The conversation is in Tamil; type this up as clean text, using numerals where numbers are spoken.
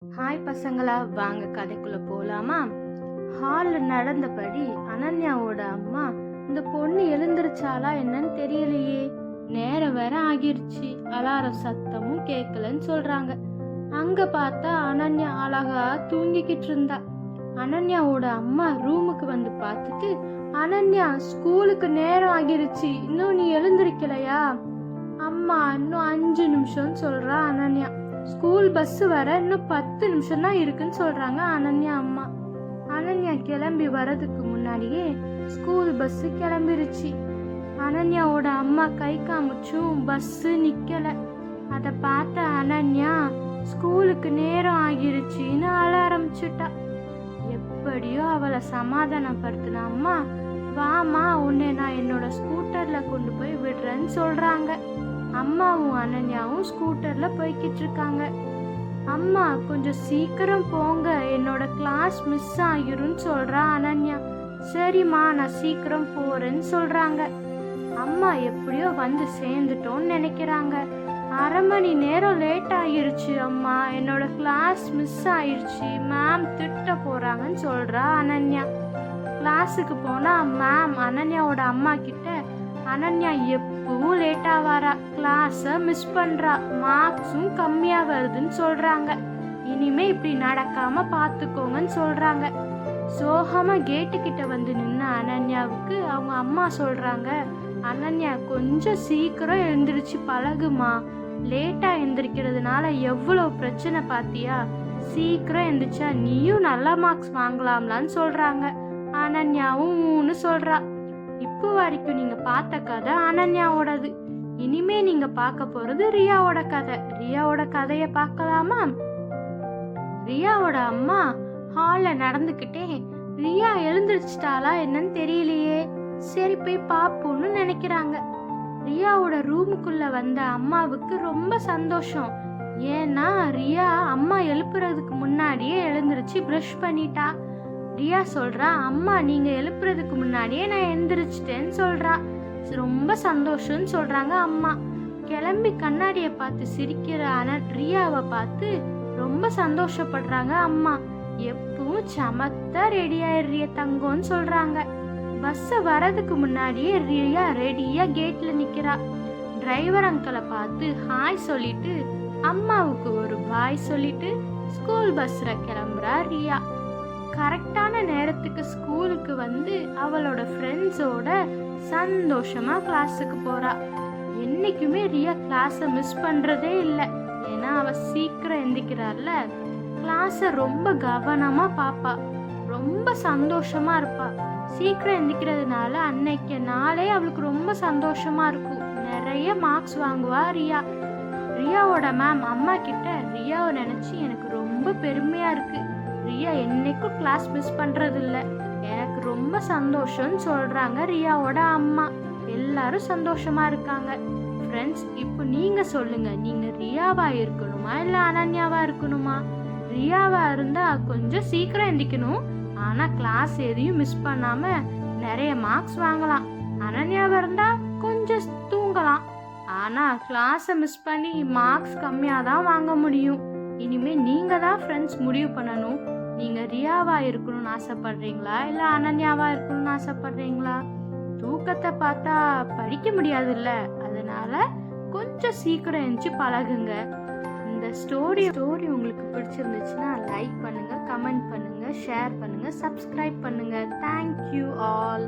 ஹாய் பசங்களா, வாங்க கதைக்குள்ள போலாமா? ஹால்ல நடந்தபடி அனன்யாவோட அம்மா, இந்த பொண்ணு எழுந்திருச்சாலா என்னன்னு தெரியலையே, நேரம் வேற ஆகிருச்சு, அலாரம் சத்தமும் கேட்கலன்னு சொல்றாங்க. அங்க பார்த்தா அனன்யா அழகா தூங்கிக்கிட்டு இருந்தா. அனன்யாவோட அம்மா ரூமுக்கு வந்து பார்த்துட்டு, அனன்யா ஸ்கூலுக்கு நேரம் ஆகிருச்சு, இன்னும் நீ எழுந்திருக்கலையா? அம்மா இன்னும் 5 நிமிஷம்னு சொல்றா அனன்யா. ஸ்கூல் பஸ் வர இன்னும் 10 நிமிஷம் தான் இருக்குன்னு சொல்றாங்க அனன்யா அம்மா. அனன்யா கிளம்பி வரதுக்கு முன்னாடியே ஸ்கூல் பஸ் கிளம்பிருச்சு. அனன்யாவோட அம்மா கை காமிச்சும் பஸ் நிக்கல. அதை பார்த்த அனன்யா ஸ்கூலுக்கு நேரம் ஆகிருச்சுன்னு அழ ஆரம்பிச்சுட்டா. எப்படியோ அவளை சமாதானப்படுத்தின அம்மா, வாமா உன்னை நான் என்னோட ஸ்கூட்டர்ல கொண்டு போய் விடுறேன்னு சொல்றாங்க. அம்மாவும் அனன்யாவும் ஸ்கூட்டர்ல போய்கிட்டு இருக்காங்க. அம்மா கொஞ்சம் சீக்கிரம் போங்க, என்னோட கிளாஸ் மிஸ் ஆகிரும்னு சொல்றா அனன்யா. சரிம்மா நான் சீக்கிரம் போறேன்னு சொல்றாங்க. அம்மா எப்படியோ வந்து சேர்ந்துட்டோன்னு நினைக்கிறாங்க. 1/2 மணி நேரம் லேட் ஆகிருச்சு அம்மா, என்னோட கிளாஸ் மிஸ் ஆயிடுச்சு, மேம் திட்ட போறாங்கன்னு சொல்றா அனன்யா. கிளாஸுக்கு போனா மேம் அனன்யாவோட அம்மா கிட்ட, அனன்யா எப்பவும் லேட்டா வரா, கிளாஸை மிஸ் பண்றா, மார்க்ஸும் கம்மியா வருதுன்னு சொல்றாங்க, இனிமே இப்படி நடக்காம பார்த்துக்கோங்கன்னு சொல்றாங்க. சோகமா கேட்டு கிட்ட வந்து நின்ன அனன்யாவுக்கு அவங்க அம்மா சொல்றாங்க, அனன்யா கொஞ்சம் சீக்கிரம் எழுந்திருச்சு பழகுமா, லேட்டா எந்திரிக்கிறதுனால எவ்வளோ பிரச்சனை பாத்தியா, சீக்கிரம் எந்திரிச்சா நீயும் நல்ல மார்க்ஸ் வாங்கலாம்லான்னு சொல்றாங்க. அனன்யாவும் சொல்றா. இப்போ வரைக்கும் நீங்க பார்த்த கதை அனன்யாவோடது. இனிமே நீங்க பார்க்க போறது ரியாவோட கதை. ரியாவோட கதைய பார்க்கலாமா? ரியாவோட அம்மா ஹால்ல நடந்துக்கிட்டே, ரியா எழுந்திருச்சிட்டாளா என்னன்னு தெரியலையே, சரி போய் பாப்போம்னு நினைக்கிறாங்க. ரியாவோட ரூமுக்குள்ள வந்த அம்மாவுக்கு ரொம்ப சந்தோஷம். ஏன்னா ரியா அம்மா எழுப்புறதுக்கு முன்னாடியே எழுந்திருச்சு ப்ரஷ் பண்ணிட்டா. ரியா சொல்றா, அம்மா நீங்க எழுப்புறதுக்கு முன்னாடியே நான் எழுந்திரிச்சிட்டேன்னு சொல்றா. ரொம்ப சந்தோஷம்னு சொல்றாங்க அம்மா. கிளம்பி கண்ணாடியை பார்த்து சிரிக்கிற ரியாவை பார்த்து ரொம்ப சந்தோஷப்படுறாங்க அம்மா. எப்பவும் சமத்தா ரெடி ஆயிடுறிய தங்கம்னு சொல்றாங்க. பஸ் வரதுக்கு முன்னாடியே ரியா ரெடியா கேட்ல நிக்கிறா. டிரைவர் அங்கிளை பார்த்து ஹாய் சொல்லிட்டு, அம்மாவுக்கு ஒரு பாய் சொல்லிட்டு ஸ்கூல் பஸ்ல கிளம்புறா ரியா. கரெக்டான நேரத்துக்கு ஸ்கூலுக்கு வந்து அவளோட ஃப்ரெண்ட்ஸோட சந்தோஷமா கிளாஸுக்கு போறா. என்னைக்குமே ரியா கிளாஸை மிஸ் பண்றதே இல்லை, ஏன்னா அவ சீக்கிரம் எந்திக்கிறாள்ல. கிளாஸை ரொம்ப கவனமா பாப்பா, ரொம்ப சந்தோஷமா இருப்பா. சீக்கிரம் எந்திக்கிறதுனால அன்னைக்கு நாளே அவளுக்கு ரொம்ப சந்தோஷமா இருக்கும். நிறைய மார்க்ஸ் வாங்குவா ரியா. ரியாவோட மேம் அம்மா கிட்ட ரியாவை நினைச்சு எனக்கு ரொம்ப பெருமையா இருக்கு, ரியா என்னைக்கும் கிளாஸ் மிஸ் பண்றது இல்ல, எனக்கு ரொம்ப சந்தோஷம்னு சொல்றாங்க ரியாவோட அம்மா. எல்லாரும் சந்தோஷமா இருக்காங்க. ஃப்ரெண்ட்ஸ், இப்போ நீங்க சொல்லுங்க, நீங்க ரியாவா இருக்கணுமா இல்ல அனன்யாவா இருக்கணுமா? ரியாவா இருந்தா கொஞ்சம் சீக்கிரம் எந்திக்கணும், ஆனா கிளாஸ் எதையும் மிஸ் பண்ணாம நிறைய மார்க்ஸ் வாங்கலாம். அனன்யாவா இருந்தா கொஞ்சம் தூங்கலாம், ஆனா கிளாஸை மிஸ் பண்ணி மார்க்ஸ் கம்மியா தான் வாங்க முடியும். இனிமே நீங்க தான் ஃப்ரெண்ட்ஸ் முடிவு பண்ணணும். நீங்க ரியாவா இருக்கணும்னு ஆசைப்படுறீங்களா இல்ல அனன்யாவா இருக்கணும்னு ஆசைப்படுறீங்களா? தூக்கத்தை பார்த்தா படிக்க முடியாதுல்ல, அதனால கொஞ்சம் சீக்கிரம் எழுந்துச்சு பழகுங்க. இந்த ஸ்டோரி உங்களுக்கு பிடிச்சிருந்துச்சுன்னா லைக் பண்ணுங்க, கமெண்ட் பண்ணுங்க, ஷேர் பண்ணுங்க, சப்ஸ்கிரைப் பண்ணுங்க. Thank you all.